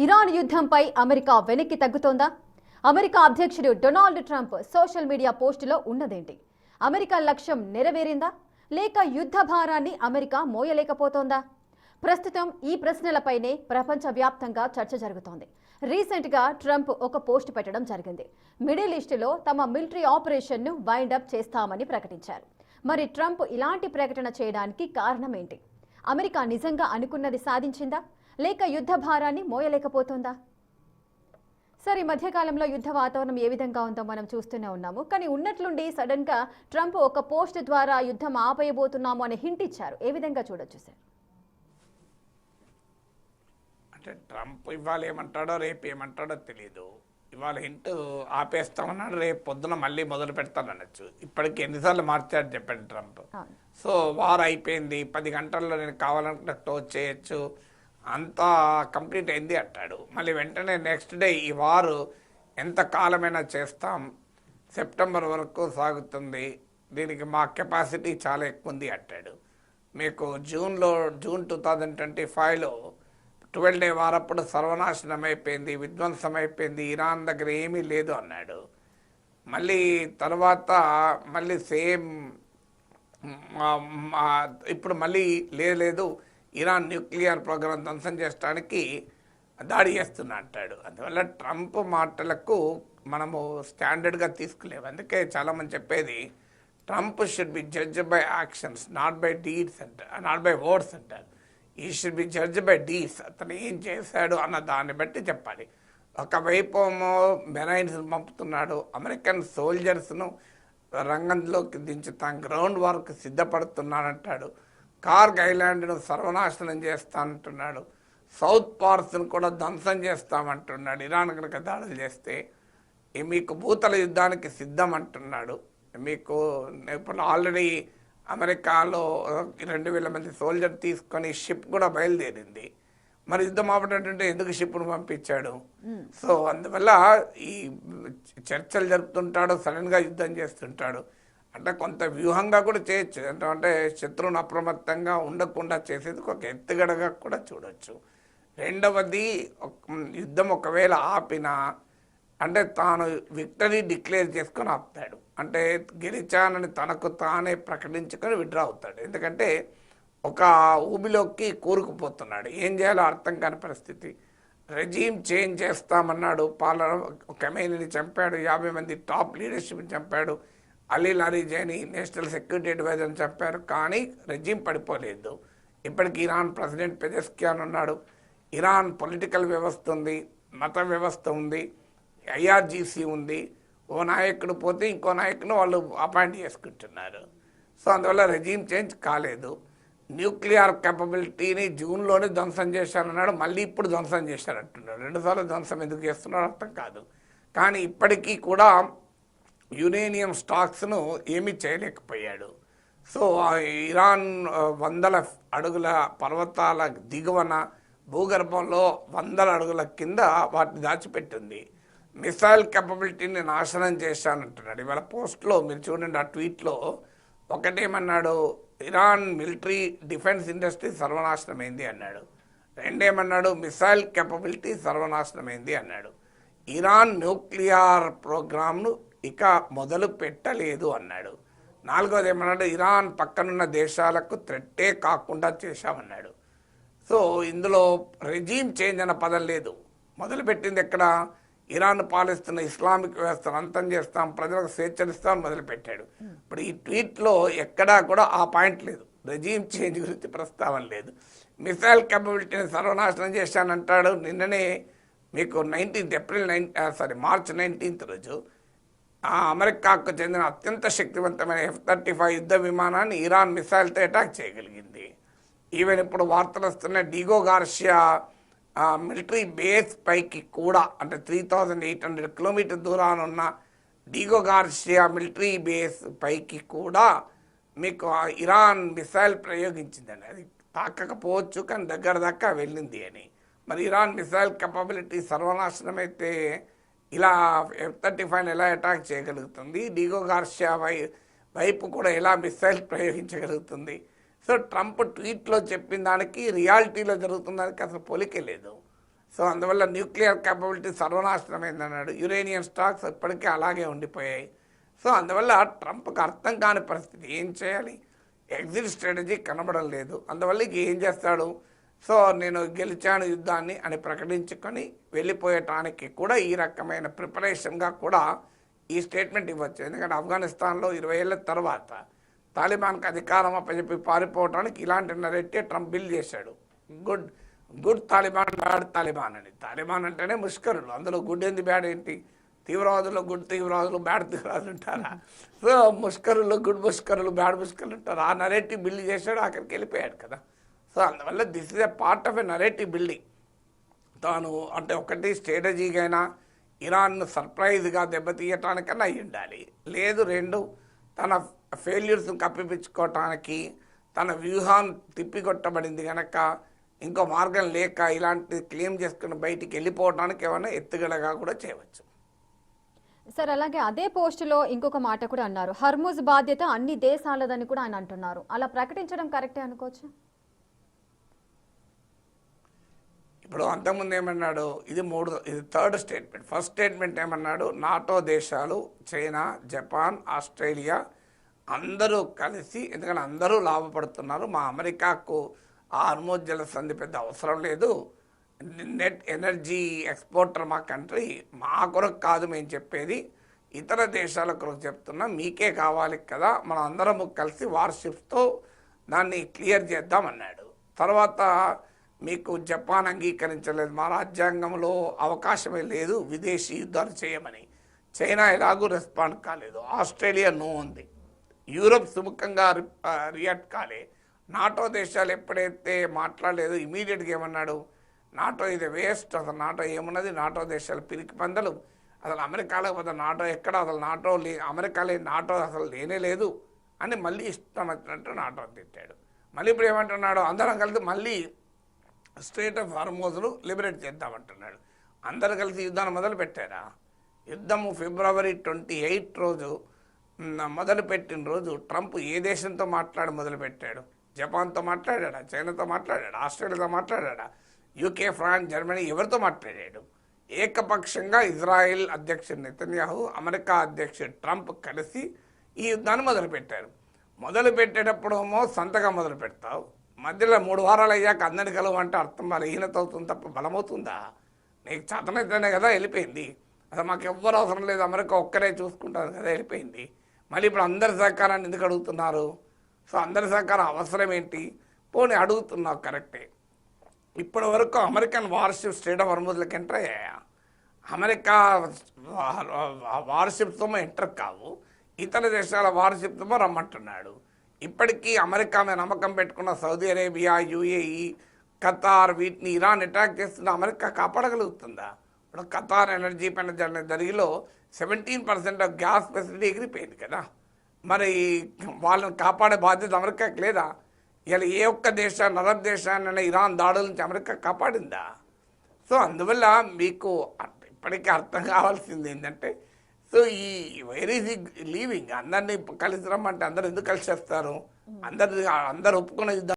Iran యుద్ధంపై America వెనక్కి తగ్గుతోందా? America అధ్యక్షుడు Donald Trump social media పోస్టులో ఉన్నదేంటి? అమెరికా లక్ష్యం నెరవేరిందా లేక యుద్ధ భారాన్ని అమెరికా మోయలేకపోతోందా? ప్రస్తుతం ఈ ప్రశ్నలపైనే ప్రపంచవ్యాప్తంగా చర్చ జరుగుతోంది. రీసెంట్గా ట్రంప్ ఒక పోస్ట్ పెట్టడం జరిగింది. మిడిల్ ఈస్ట్లో తమ మిలిటరీ ఆపరేషన్ను వైండప్ చేస్తామని ప్రకటించారు. మరి ట్రంప్ ఇలాంటి ప్రకటన చేయడానికి కారణం ఏంటి? అమెరికా నిజంగా అనుకున్నది సాధించిందా లేక యుద్ధ భారాన్ని మోయలేకపోతుందా? సరే, ఈ మధ్యకాలంలో యుద్ధ వాతావరణం ఏ విధంగా ఉందో మనం చూస్తూనే ఉన్నాము. కానీ ఉన్నట్లుండి సడన్ గా ట్రంప్ ఒక పోస్ట్ ద్వారా యుద్ధం ఆపేయబోతున్నాము అనే హింట్ ఇచ్చారు. ఏ విధంగా చూడొచ్చు సార్? అంటే ట్రంప్ ఇవాళ ఏమంటాడో రేపు ఏమంటాడో తెలియదు. ఇవాళ హింట్ ఆపేస్తామన్నాడు, రేపు పొద్దున మళ్ళీ మొదలు పెడతాననొచ్చు. ఇప్పటికి ఎన్నిసార్లు మార్చాడు చెప్పండి ట్రంప్. సో వార్ అయిపోయింది, 10 గంటల్లో నేను కావాలనుకుంటే క్లోజ్ చేయొచ్చు, అంతా కంప్లీట్ అయింది అంటాడు. మళ్ళీ వెంటనే నెక్స్ట్ డే ఈ వారు ఎంత కాలమైనా చేస్తాం, సెప్టెంబర్ వరకు సాగుతుంది, దీనికి మా కెపాసిటీ చాలా ఎక్కువ ఉంది అంటాడు. మీకు జూన్ 2025లో 12 డే వారప్పుడు సర్వనాశనం అయిపోయింది, విధ్వంసం అయిపోయింది, ఇరాన్ దగ్గర ఏమీ లేదు అన్నాడు. మళ్ళీ తర్వాత మళ్ళీ సేమ్ ఇప్పుడు మళ్ళీ లేదు ఇరాన్ న్యూక్లియర్ ప్రోగ్రాం ధ్వంసం చేయడానికి దాడి చేస్తున్నా అంటాడు. అందువల్ల ట్రంప్ మాటలకు మనము స్టాండర్డ్గా తీసుకోలేము. అందుకే చాలామంది చెప్పేది Trump should be judge by actions, not by deeds అంటారు, నాట్ బై వర్డ్స్ అంటారు. ఈ should be judge by deeds. అతను ఏం చేశాడు అన్న దాన్ని బట్టి చెప్పాలి. ఒకవైపు మెరైన్స్ పంపుతున్నాడు, అమెరికన్ సోల్జర్స్ను రంగంలోకి దించుతాం, గ్రౌండ్ వర్క్ సిద్ధపడుతున్నాడంటాడు, కార్గ్ ఐలాండ్ను సర్వనాశనం చేస్తానంటున్నాడు, సౌత్ పార్స్ను కూడా ధ్వంసం చేస్తామంటున్నాడు ఇరాన్ కనుక దాడులు చేస్తే, మీకు భూతల యుద్ధానికి సిద్ధం అంటున్నాడు. మీకు ఇప్పుడు ఆల్రెడీ అమెరికాలో 2000 మంది సోల్జర్ తీసుకొని షిప్ కూడా బయలుదేరింది. మరి యుద్ధం ఆపటంటే ఎందుకు షిప్ను పంపించాడు? సో అందువల్ల ఈ చర్చలు జరుపుతుంటాడు, సడన్గా యుద్ధం చేస్తుంటాడు. అంటే కొంత వ్యూహంగా కూడా చేయొచ్చు, అంటే శత్రువును అప్రమత్తంగా ఉండకుండా చేసేందుకు ఒక ఎత్తుగడగా కూడా చూడొచ్చు. రెండవది, యుద్ధం ఒకవేళ ఆపినా అంటే తాను విక్టరీ డిక్లేర్ చేసుకొని ఆపుతాడు, అంటే గెలిచానని తనకు తానే ప్రకటించుకొని విడ్రా అవుతాడు. ఎందుకంటే ఒక ఊబిలోకి కూరుకుపోతున్నాడు, ఏం చేయాలో అర్థం కాని పరిస్థితి. రెజీమ్ చేంజ్ చేస్తామన్నాడు, ఖమేనీని చంపాడు, 50 మంది టాప్ లీడర్షిప్ని చంపాడు, అలీ లారిజాని నేషనల్ సెక్యూరిటీ అడ్వైజర్ని చంపారు, కానీ రెజీమ్ పడిపోలేదు. ఇప్పటికి ఇరాన్ ప్రెసిడెంట్ పెజెస్కియాన్ ఉన్నాడు, ఇరాన్ పొలిటికల్ వ్యవస్థ ఉంది, మత వ్యవస్థ ఉంది, IRGC ఉంది, ఓ నాయకుడు పోతే ఇంకో నాయకుడు వాళ్ళు అపాయింట్ చేసుకుంటున్నారు. సో అందువల్ల రెజీమ్ చేంజ్ కాలేదు. న్యూక్లియర్ కేపబిలిటీని జూన్లోనే ధ్వంసం చేశారన్నాడు, మళ్ళీ ఇప్పుడు ధ్వంసం చేశారంటున్నాడు. 2 సార్లు ధ్వంసం ఎందుకు చేస్తున్నాడు అర్థం కాదు. కానీ ఇప్పటికీ కూడా యురేనియం స్టాక్స్ను ఏమీ చేయలేకపోయాడు. సో ఇరాన్ 100 అడుగుల పర్వతాల దిగువన భూగర్భంలో 100 అడుగుల కింద వాటిని దాచిపెట్టింది. మిసైల్ కేపబిలిటీని నాశనం చేశానంటున్నాడు. ఇవాళ పోస్ట్లో మీరు చూడండి, ఆ ట్వీట్లో ఒకటేమన్నాడు, ఇరాన్ మిలిటరీ డిఫెన్స్ ఇండస్ట్రీ సర్వనాశనమైంది అన్నాడు. రెండేమన్నాడు, మిసైల్ కేపబిలిటీ సర్వనాశనమైంది అన్నాడు. ఇరాన్ న్యూక్లియర్ ప్రోగ్రామ్ను ఇక మొదలు పెట్టలేదు అన్నాడు. 4వది ఏమన్నాడు, ఇరాన్ పక్కనున్న దేశాలకు థ్రెట్టే కాకుండా చేశామన్నాడు. సో ఇందులో రెజీమ్ చేంజ్ అన్న పదం లేదు. మొదలుపెట్టింది ఎక్కడ? ఇరాన్ పాలిస్తున్న ఇస్లామిక్ వ్యవస్థను అంతం చేస్తాం, ప్రజలకు స్వేచ్ఛనిస్తాం మొదలుపెట్టాడు. ఇప్పుడు ఈ ట్వీట్లో ఎక్కడా కూడా ఆ పాయింట్ లేదు, రెజీమ్ చేంజ్ గురించి ప్రస్తావన లేదు. మిసైల్ కేపబిలిటీని సర్వనాశనం చేశానంటాడు. నిన్ననే మీకు మార్చ్ 19 రోజు అమెరికాకు చెందిన అత్యంత శక్తివంతమైన F-35 యుద్ధ విమానాన్ని ఇరాన్ మిసైల్తో అటాక్ చేయగలిగింది. ఈవెన్ ఇప్పుడు వార్తలు వస్తున్న డిగో గార్షియా మిలిటరీ బేస్ పైకి కూడా, అంటే 3800 కిలోమీటర్ దూరాన ఉన్న డిగో గార్షియా మిలిటరీ బేస్ పైకి కూడా మీకు ఇరాన్ మిసైల్ ప్రయోగించిందండి. అది తాకకపోవచ్చు కానీ దగ్గర దాకా వెళ్ళింది అని. మరి ఇరాన్ మిసైల్ కెపబిలిటీ సర్వనాశనం అయితే ఇలా F-35 ఎలా అటాక్ చేయగలుగుతుంది? డిగో గార్షియా వైపు కూడా ఎలా మిసైల్ ప్రయోగించగలుగుతుంది? సో ట్రంప్ ట్వీట్లో చెప్పిన దానికి రియాలిటీలో జరుగుతున్న దానికి అసలు పోలికే లేదు. సో అందువల్ల న్యూక్లియర్ క్యాపబిలిటీ సర్వనాశనమైందన్నాడు. యురేనియం స్టాక్స్ ఇప్పటికే అలాగే ఉండిపోయాయి. సో అందువల్ల ట్రంప్కి అర్థం కాని పరిస్థితి, ఏం చేయాలి, ఎగ్జిట్ స్ట్రాటజీ కనబడం లేదు. అందువల్ల ఇక ఏం చేస్తాడు, సో నేను గెలిచాను యుద్ధాన్ని అని ప్రకటించుకొని వెళ్ళిపోయటానికి కూడా ఈ రకమైన ప్రిపరేషన్గా కూడా ఈ స్టేట్మెంట్ ఇవ్వచ్చు. ఎందుకంటే ఆఫ్ఘనిస్తాన్లో 20 ఏళ్ళ తర్వాత తాలిబాన్కి అధికారం అప్పచెప్పి పారిపోవడానికి ఇలాంటి నరేటివ్ ట్రంప్ బిల్ చేశాడు. గుడ్ తాలిబాన్, బ్యాడ్ తాలిబాన్ అని. తాలిబాన్ అంటేనే ముష్కరులు, అందులో గుడ్ ఏంది బ్యాడ్ ఏంటి, తీవ్రవాదులు గుడ్ తీవ్రవాదులు బ్యాడ్ తీవ్రవాదులు ఉంటారా? సో ముష్కరులు గుడ్ ముష్కరులు బ్యాడ్ ముష్కరులు ఉంటారు. ఆ నరేటివ్ బిల్డ్ చేశాడు, అక్కడికి వెళ్ళిపోయాడు కదా. సో అందువల్ల this is a part of a narrative building. తాను అంటే ఒకటి స్ట్రాటజీకైనా ఇరాన్ను సర్ప్రైజ్గా దెబ్బతీయటానికన్నా అయి ఉండాలి, లేదు రెండు తన ఫెయిల్యూర్స్ని కప్పిపించుకోవటానికి తన వ్యూహం తిప్పికొట్టబడింది కనుక ఇంకో మార్గం లేక ఇలాంటి క్లెయిమ్ చేసుకుని బయటికి వెళ్ళిపోవడానికి ఏమైనా ఎత్తుగడగా కూడా చేయవచ్చు. సార్ అలాగే అదే పోస్టులో ఇంకొక మాట కూడా అన్నారు, హర్ముజ్ బాధ్యత అన్ని దేశాలదని కూడా ఆయన అంటున్నారు. అలా ప్రకటించడం కరెక్టే అనుకోవచ్చు? ఇప్పుడు అంతకుముందు ఏమన్నాడు, ఇది థర్డ్ స్టేట్మెంట్. ఫస్ట్ స్టేట్మెంట్ ఏమన్నాడు, నాటో దేశాలు చైనా, జపాన్, ఆస్ట్రేలియా అందరూ కలిసి, ఎందుకంటే అందరూ లాభపడుతున్నారు, మా అమెరికాకు ఆ హర్ముజ్ జలసంధి పెద్ద అవసరం లేదు, నెట్ ఎనర్జీ ఎక్స్పోర్టర్ మా కంట్రీ, మా కొరకు కాదు మేము చెప్పేది, ఇతర దేశాల కొరకు చెప్తున్నా, మీకే కావాలి కదా, మనం అందరం కలిసి వార్షిప్స్తో దాన్ని క్లియర్ చేద్దామన్నాడు. తర్వాత మీకు జపాన్ అంగీకరించలేదు, మా రాజ్యాంగంలో అవకాశమే లేదు విదేశీ యుద్ధాలు చేయమని. చైనా ఎలాగూ రెస్పాండ్ కాలేదు, ఆస్ట్రేలియా నో ఉంది, యూరోప్ సుముఖంగా రియాక్ట్ కాలే, నాటో దేశాలు ఎప్పుడైతే మాట్లాడలేదు ఇమీడియట్గా ఏమన్నాడు, నాటో ఇది వేస్ట్, అసలు నాటో ఏమున్నది, నాటో దేశాలు పిరికి పందలు, అసలు అమెరికాలో పోతే నాటో ఎక్కడ, అసలు నాటో అమెరికా లేని నాటో అసలు లేనే లేదు అని మళ్ళీ ఇష్టం వచ్చినట్టు నాటో తిట్టాడు. మళ్ళీ ఇప్పుడు ఏమంటున్నాడు, అందరం కలిసి మళ్ళీ స్ట్రెయిట్ ఆఫ్ హార్మోజ్ను లిబరేట్ చేద్దామంటున్నాడు. అందరు కలిసి యుద్ధాన్ని మొదలు పెట్టారా? యుద్ధము ఫిబ్రవరి 28 రోజు మొదలుపెట్టిన రోజు ట్రంప్ ఏ దేశంతో మొదలుపెట్టాడు? జపాన్తో మాట్లాడా, చైనాతో మాట్లాడా, ఆస్ట్రేలియాతో మాట్లాడా, యూకే, ఫ్రాన్స్, జర్మనీ ఎవరితో మాట్లాడాడు? ఏకపక్షంగా ఇజ్రాయెల్ అధ్యక్షుడు నెతన్యాహు, అమెరికా అధ్యక్షుడు ట్రంప్ కలిసి ఈ యుద్ధాన్ని మొదలుపెట్టారు. మొదలుపెట్టేటప్పుడు ఏమో సంతకం మొదలు పెడతావు, మధ్యలో 3 వారాలు అయ్యాక అందరిని కలవంటే అర్థం బలహీనత అవుతుంది తప్ప బలమవుతుందా? నీకు చేతనైతేనే కదా వెళ్ళిపోయింది, అసలు మాకు ఎవ్వరు అవసరం లేదు, అమెరికా ఒక్కరే చూసుకుంటారు కదా వెళ్ళిపోయింది. మళ్ళీ ఇప్పుడు అందరి సహకారాన్ని ఎందుకు అడుగుతున్నారు? సో అందరి సహకారం అవసరం ఏంటి? పోనీ అడుగుతున్నావు కరెక్టే. ఇప్పటి వరకు అమెరికన్ వార్షిప్ స్టేట్ ఆఫ్ హార్మోజ్లోకి ఎంటర్ అయ్యాయా? అమెరికా వార్షిప్తో ఎంటర్ కావు, ఇతర దేశాల వార్షిప్తో రమ్మంటున్నాడు. ఇప్పటికీ అమెరికా మీద నమ్మకం పెట్టుకున్న సౌదీ అరేబియా, యుఏఈ, ఖతార్ వీటిని ఇరాన్ అటాక్ చేస్తున్న అమెరికా కాపాడగలుగుతుందా? ఇప్పుడు ఖతార్ ఎనర్జీ పైన జరిగిలో 17% ఆఫ్ గ్యాస్ ఫెసిలిటీ ఎగిరిపోయింది కదా, మరి వాళ్ళని కాపాడే బాధ్యత అమెరికాకి లేదా? ఇలా ఏ ఒక్క దేశాన్ని, అరబ్ దేశాన్ని ఇరాన్ దాడుల నుంచి అమెరికా కాపాడిందా? సో అందువల్ల మీకు ఇప్పటికీ అర్థం కావాల్సింది ఏంటంటే, సో ఈ వెరీ లీవింగ్ అందరినీ కలిసి రమ్మంటే అందరు ఎందుకు కలిసి వస్తారు? అందరు ఒప్పుకున్న యుద్ధం